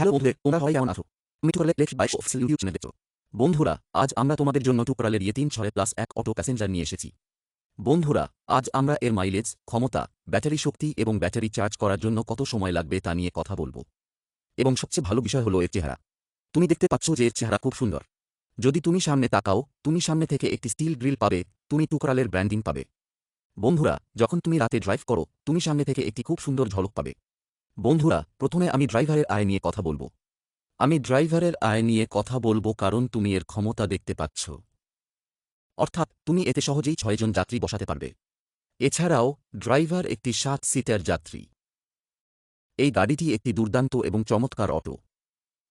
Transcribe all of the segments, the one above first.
Hello বন্ধুদের, তোমরা সবাই কেমন আছো? তুমি টুকরালের electric bike official YouTube channel দেখছো। বন্ধুরা, আজ আমরা তোমাদের জন্য টুকরালের ইয়ে 3/6+1 অটো প্যাসেঞ্জার নিয়ে এসেছি। বন্ধুরা, আজ আমরা এর মাইলেজ, ক্ষমতা, ব্যাটারি শক্তি এবং ব্যাটারি চার্জ করার জন্য কত সময় লাগবে তা নিয়ে কথা বলবো। এবং সবচেয়ে ভালো বিষয় হলো এর চেহারা। তুমি দেখতে পাচ্ছ যে এর চেহারা খুব সুন্দর। যদি তুমি সামনে তাকাও, তুমি সামনে থেকে একটি স্টিল গ্রিল পাবে, তুমি টুকরালের ব্র্যান্ডিং পাবে। বন্ধুরা, যখন তুমি রাতে ড্রাইভ করো, তুমি সামনে থেকে একটি খুব সুন্দর ঝলক পাবে। বন্ধুরা, প্রথমে আমি ড্রাইভারের আয় নিয়ে কথা বলবো। আমি ড্রাইভারের আয় নিয়ে কথা বলবো কারণ তুমি এর ক্ষমতা দেখতে পাচ্ছ। অর্থাৎ তুমি এতে সহজেই 6 জন যাত্রী বসাতে পারবে। এছাড়াও ড্রাইভার একটি 7 সিটার যাত্রী। এই গাড়িটি একটি দুর্দান্ত এবং চমৎকার অটো।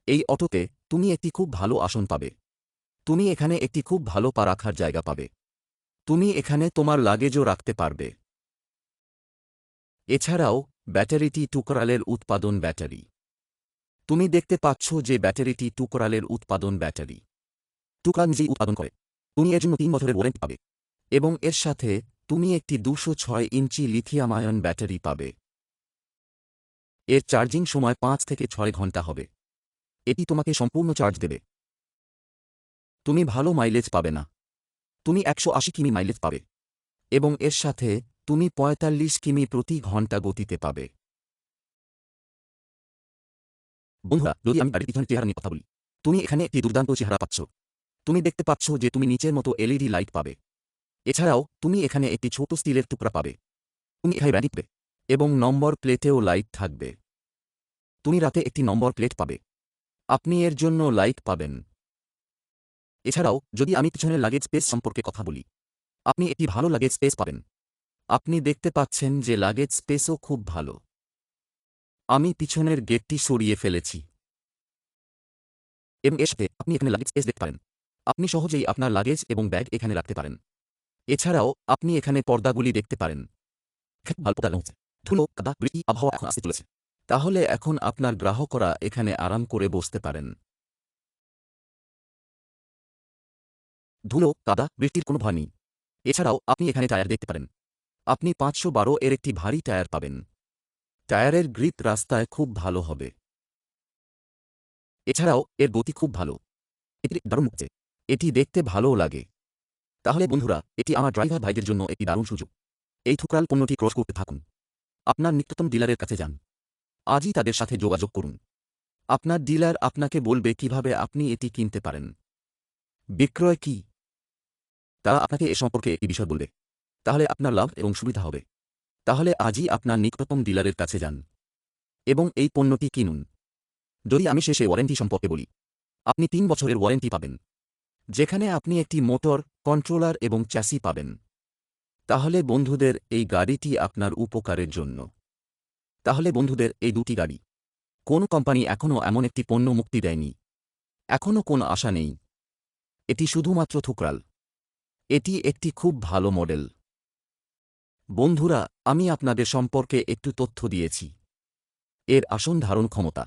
এই অটোতে তুমি একটি খুব ভালো আসন পাবে। তুমি এখানে একটি খুব ভালো পা রাখার জায়গা পাবে। তুমি এখানে তোমার লাগেজও রাখতে পারবে। এছাড়াও ব্যাটারিটি টুকরালের উৎপাদন ব্যাটারি। তুমি দেখতে পাচ্ছ যে ব্যাটারিটি টুকরালের উৎপাদন ব্যাটারি। টুকরাল নিজেই উৎপাদন করে। তুমি এর জন্য 3 বছরের ওয়ারেন্টি পাবে। এবং এর সাথে তুমি একটি 206 ইঞ্চি লিথিয়াম আয়ন ব্যাটারি পাবে। এর চার্জিং সময় 5 থেকে 6 ঘন্টা হবে। এটি তোমাকে সম্পূর্ণ চার্জ দেবে। তুমি ভালো মাইলেজ পাবে না। তুমি 180 কিমি মাইলেজ পাবে। এবং এর সাথে তুমি 45 কিমি প্রতি ঘন্টা গতিতে পাবে। বন্ধুরা, যদি আমি গাড়ির পিছনের চেহারা নিয়ে কথা বলি, তুমি এখানে একটি দুর্দান্ত চেহারা পাচ্ছ। তুমি দেখতে পাচ্ছ যে তুমি নিচের মতো এলইডি লাইট পাবে। এছাড়াও তুমি এখানে একটি ছোট স্টিলের টুকরা পাবে। তুমি এখানে ব্যান্ডিং পাবে। এবং নম্বর প্লেটেও লাইট থাকবে। তুমি রাতে একটি নম্বর প্লেট পাবে। আপনি এর জন্য লাইট পাবেন। এছাড়াও যদি আমি পিছনের লাগেজ স্পেস সম্পর্কে কথা বলি, আপনি একটি ভালো লাগেজ স্পেস পাবেন। আপনি দেখতে পাচ্ছেন যে লাগেজ স্পেসও খুব ভালো। আমি পিছনের গেটটি সরিয়ে ফেলেছি। এবং এর সাথে আপনি এখানে লাগেজ স্পেস দেখতে পারেন। আপনি সহজেই আপনার লাগেজ এবং ব্যাগ এখানে রাখতে পারেন। এছাড়াও আপনি এখানে পর্দাগুলি দেখতে পারেন। ভালো পর্দা হচ্ছে। ধুলো, কাদা, বৃষ্টি, আবহাওয়া এখন আসতে চলেছে। তাহলে এখন আপনার গ্রাহকরা এখানে আরাম করে বসতে পারেন। ধুলো, কাদা, বৃষ্টির কোনো ভয় নেই। এছাড়াও আপনি এখানে টায়ার দেখতে পারেন। আপনি 512 এর একটি ভারী টায়ার পাবেন। টায়ারের গ্রিপ রাস্তায় খুব ভালো হবে। এছাড়াও এর গতি খুব ভালো। এটি দারুণ লাগছে। এটি দেখতে ভালোও লাগে। তাহলে বন্ধুরা, এটি আমার ড্রাইভার ভাইদের জন্য একটি দারুণ সুযোগ। এই থুকরাল পণ্যটি ক্রস করতে থাকুন। আপনার নিকটতম ডিলারের কাছে যান। আজই তাদের সাথে যোগাযোগ করুন। আপনার ডিলার আপনাকে বলবে কিভাবে আপনি এটি কিনতে পারেন। বিক্রয় কি? তারা আপনাকে এ সম্পর্কে একটি বিষয় বলবে। তাহলে আপনার লাভ এবং সুবিধা হবে। তাহলে আজই আপনার নিকটতম ডিলারের কাছে যান এবং এই পণ্যটি কিনুন। যদি আমি শেষে ওয়ারেন্টি সম্পর্কে বলি, আপনি 3 বছরের ওয়ারেন্টি পাবেন, যেখানে আপনি একটি মোটর, কন্ট্রোলার এবং চ্যাসি পাবেন। তাহলে বন্ধুদের, এই গাড়িটি আপনার উপকারের জন্য। তাহলে বন্ধুদের, এই দুটি গাড়ি, কোন কোম্পানি এখনও এমন একটি পণ্য মুক্তি দেয়নি। এখনও কোনো আশা নেই। এটি শুধুমাত্র থুকরাল। এটি একটি খুব ভালো মডেল। বন্ধুরা, আমি আপনাদের সম্পর্কে একটু তথ্য দিয়েছি। এর আসন ধারণ ক্ষমতা,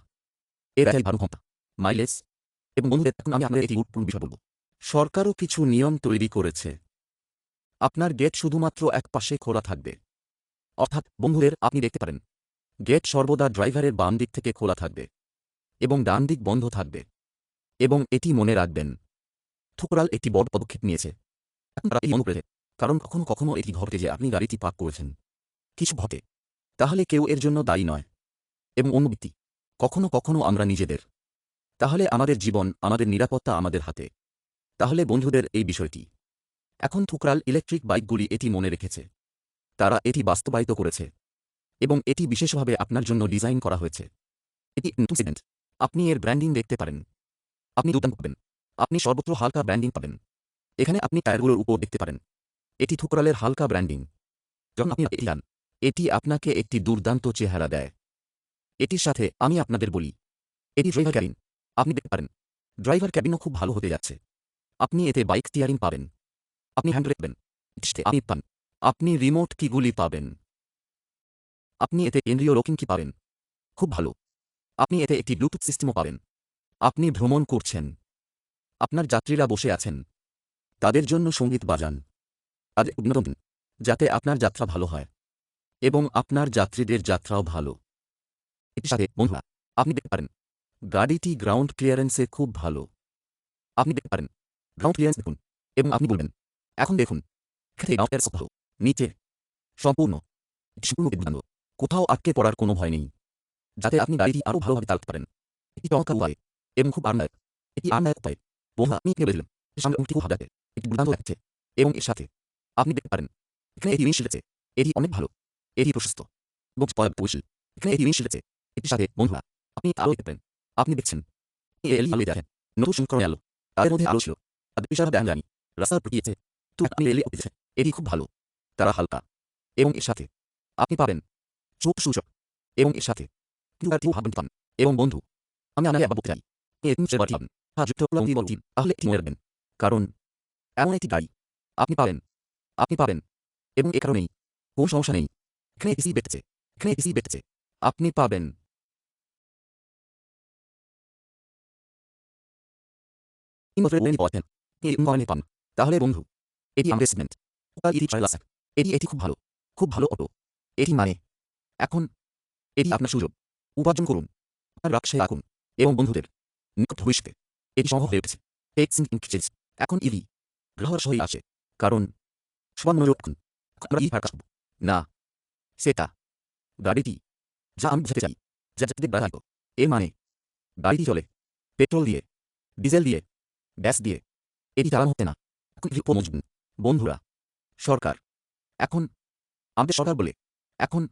এর ব্যাটারি ধারণ ক্ষমতা, মাইলেজ এবং বন্ধুদের, এখন আমি আপনাদের একটি গুরুত্বপূর্ণ বিষয় বলব। সরকারও কিছু নিয়ম তৈরি করেছে। আপনার গেট শুধুমাত্র এক পাশে খোলা থাকবে। অর্থাৎ বন্ধুদের, আপনি দেখতে পারেন, গেট সর্বদা ড্রাইভারের বাম দিক থেকে খোলা থাকবে এবং ডান দিক বন্ধ থাকবে। এবং এটি মনে রাখবেন, থুকরাল একটি বড় পদক্ষেপ নিয়েছে। এখন তারা এটি বন্ধ করেছে, কারণ কখনো কখনো এটি ঘটে যে আপনি গাড়িটি পার্ক করেছেন। কিছু ঘটে। তাহলে কেউ এর জন্য দায়ী নয়। এবং অন্য ব্যক্তি। কখনো কখনো আমরা নিজেদের। তাহলে আমাদের জীবন, আমাদের নিরাপত্তা আমাদের হাতে। তাহলে বন্ধুদের, এই বিষয়টি এখন থুকরাল ইলেকট্রিক বাইকগুলি এটি মনে রেখেছে। তারা এটি বাস্তবায়িত করেছে। এবং এটি বিশেষভাবে আপনার জন্য ডিজাইন করা হয়েছে। এটি নতুন সেগমেন্ট। আপনি এর ব্র্যান্ডিং দেখতে পারেন। আপনি দুর্দান্ত পাবেন। আপনি সর্বত্র হালকা ব্র্যান্ডিং পাবেন। এখানে আপনি টায়ারগুলোর উপর দেখতে পারেন। এটি থুকরালের হালকা ব্র্যান্ডিং। যখন আপনি এটি যান, এটি আপনাকে একটি দুর্দান্ত চেহারা দেয়। এটির সাথে আমি আপনাদের বলি, এটি ড্রাইভার ক্যাবিন। আপনি দেখতে পারেন, ড্রাইভার ক্যাবিনও খুব ভালো হতে যাচ্ছে। আপনি এতে বাইক স্টিয়ারিং পাবেন। আপনি হ্যান্ডব্রেক পাবেন। আপনি পান। আপনি রিমোট কিগুলি পাবেন। আপনি এতে কেন্দ্রীয় লকিং কি পাবেন। খুব ভালো। আপনি এতে একটি ব্লুটুথ সিস্টেমও পাবেন। আপনি ভ্রমণ করছেন। আপনার যাত্রীরা বসে আছেন। তাদের জন্য সঙ্গীত বাজান। তাদের বিনোদন দিন, যাতে আপনার যাত্রা ভালো হয় এবং আপনার যাত্রীদের যাত্রাও ভালো। এটির সাথে বন্ধুরা, আপনি দেখতে পারেন, গাড়িটি গ্রাউন্ড ক্লিয়ারেন্সে খুব ভালো। আপনি দেখতে পারেন গ্রাউন্ড ক্লিয়ারেন্স দেখুন এবং আপনি বলবেন, এখন দেখুন এখানে গ্রাউন্ড ক্লিয়ারেন্স ভালো, নিচে সম্পূর্ণ, এটি সম্পূর্ণ দুর্দান্ত, কোথাও আটকে পড়ার কোনো ভয় নেই, যাতে আপনি গাড়িটি আরও ভালোভাবে চালাতে পারেন। এটি চমৎকার উপায় এবং খুব আরামদায়ক। এটি আরামদায়ক উপায়। বন্ধুরা, আপনি কিনে বলেছিলেন সামনে উঠটি খুব ভালো লাগছে, এটি দুর্দান্ত লাগছে এবং এর সাথে আপনি দেখতে পারেন এখানে এটি উইন্ডশিল্ড আছে, এটি অনেক ভালো, এটি প্রশস্ত এবং পর্যাপ্ত উইন্ডশিল্ড। এখানে এটি উইন্ডশিল্ড আছে, এটির সাথে বন্ধুরা আপনি আলো দেখতে পারেন। আপনি দেখছেন এলই আলো দেখেন, নতুন সংস্করণের আলো, তাদের মধ্যে আলো ছিল, তাদের বিশাল ব্যায়াম জানি, রাস্তার উপর গিয়েছে, তো আপনি এলই দিয়েছে, এটি খুব ভালো, তারা হালকা এবং এর সাথে আপনি পাবেন চোখ সূচক এবং এর সাথে কিন্তু আর কেউ ভাববেন পান এবং বন্ধু, আমি আপনাকে আবার বলতে চাই, এরকম সেবার পাবেন, হ্যাঁ যুক্ত করলাম বলছি, তাহলে এটি মনে রাখবেন, কারণ এমন একটি গাড়ি আপনি পাবেন এবং এ কারণেই কোনো সমস্যা নেই। এখানে এটিসি বেঁচেছে, এখানে এটিসি বেঁচেছে, আপনি পাবেন। পান, তাহলে বন্ধু, এটি আমাদের সেগমেন্ট, এটি ট্রায়াল আছে, এটি খুব ভালো, খুব ভালো অটো। এটি মানে এখন এটি আপনার সুযোগ, উপার্জন করুন, আপনার ব্যবসায় রাখুন এবং বন্ধুদের নিকট ভবিষ্যতে এটি সম্ভব হয়ে উঠেছে। টেক্সিং ইনক্রিজেস এখন ইভি গ্রাহকের সহই আসে, কারণ সবার মনোযোগ এখন আমরা ইভি ফার কাটব না, সেটা গাড়িটি যা আমি বোঝাতে চাই, যা যাত্রীদের ব্যবহৃত, এর মানে গাড়িটি চলে পেট্রোল দিয়ে, ডিজেল দিয়ে, গ্যাস দিয়ে, এটি চালানো হচ্ছে না এখন ইভি মজবুত। বন্ধুরা, সরকার এখন আমাদের সরকার বলে এখন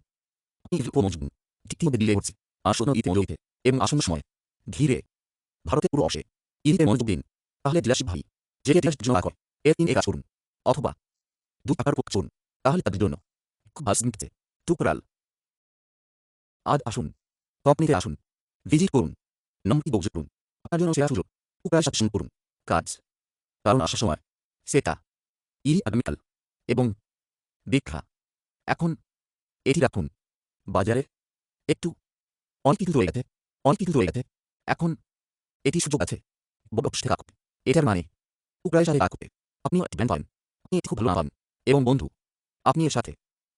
ইভি মজবুত ঠিক মধ্যে দিলে হচ্ছে আসন্ন ইতি মজুরিতে এবং আসন্ন সময় ধীরে ভারতে পুরো অংশে ইভিতে মনোযোগ দিন। তাহলে ডিলারশিপ ভাই যে ডিলারশিপ জন্য করে এর তিন কাজ করুন, অথবা দু টাকার পক্ষে চলুন, তাহলে তাদের জন্য খুব ভালো স্কিম টুকরাল। আজ আসুন, কোম্পানিতে আসুন, ভিজিট করুন, নম্বরটি যোগাযোগ করুন, আপনার জন্য সেরা সুযোগ, টুকরাল সাথে শুরু করুন কাজ, কারণ আসার সময় সেটা ইরি আগামীকাল এবং দীক্ষা এখন এটি রাখুন বাজারে একটু অনেক কিছু রয়ে গেছে, অনেক কিছু রয়ে গেছে, এখন এটি সুযোগ আছে বড় অফিস থেকে কাজ, এটার মানে টুকরালের সাথে কাজ করতে আপনি একটি ব্র্যান্ড পান, আপনি এটি খুব ভালো পান এবং বন্ধু, আপনি এর সাথে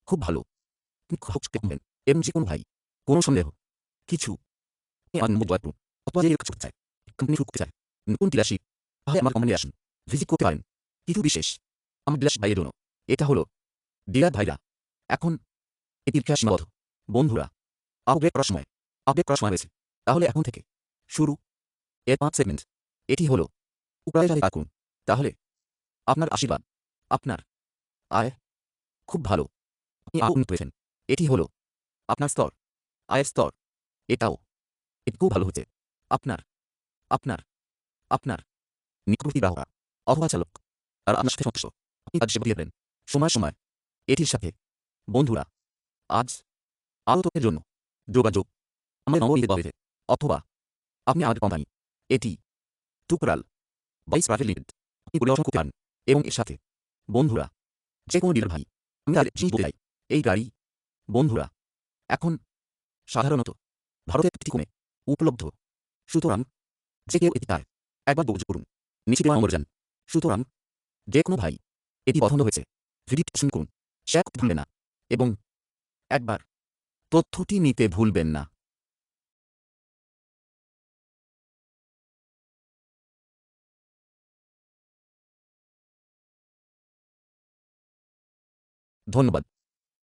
খুব ভালো পাবেন এবং যে কোনো ভাই কোনো সন্দেহ কিছু আমার নম্বর জয় করুন, অথবা যে কাজ করতে চায়, কোম্পানি শুরু করতে চায়, নতুন ডিলারশিপ, তাহলে আমার কোম্পানি আসুন, ভিজিট করতে পারেন। কিছু বিশেষ আমার ডিলারশিপ ভাইয়ের জন্য, এটা হলো ডিলার ভাইরা এখন এটির খেয়া সীমাবদ্ধ। বন্ধুরা, আপগ্রেড করার সময় হয়েছে, তাহলে এখন থেকে শুরু এর 5 সেগমেন্ট, এটি হলো উপায়ের সাথে কাজ করুন, তাহলে আপনার আশীর্বাদ, আপনার আয় খুব ভালো, আপনি উন্নত হয়েছেন, এটি হলো আপনার স্তর, আয়ের স্তর, এটাও এটি খুব ভালো হচ্ছে আপনার আপনার আপনার নিকটবর্তী গ্রাহকরা অথবা চালক আর আপনার সাথে সন্তুষ্ট, আপনি কাজ সেবা দিয়ে দেবেন সময় সময়। এটির সাথে বন্ধুরা, আজ আরও তথ্যের জন্য যোগাযোগ আমাদের নম্বর দেওয়া হয়েছে, অথবা আপনি আমাদের কোম্পানি এটি টুকরাল বাইস প্রাইভেট লিমিটেড আপনি পরিদর্শন করতে পারেন এবং এর সাথে বন্ধুরা যে কোনো ডিলার ভাই, আমি আর জিনিস বলতে চাই, এই গাড়ি বন্ধুরা এখন সাধারণত ভারতের প্রতি কমে উপলব্ধ, সুতরাং যে কেউ এটি চায় একবার যোগাযোগ করুন, নিচে দেওয়া নম্বরে যান। সুতরাং যে কোনো ভাই এটি পছন্দ হয়েছে ভিডিওটি পছন্দ করুন, শেয়ার করতে ভুলবেন না এবং একবার তথ্যটি নিতে ভুলবেন না। ধন্যবাদ।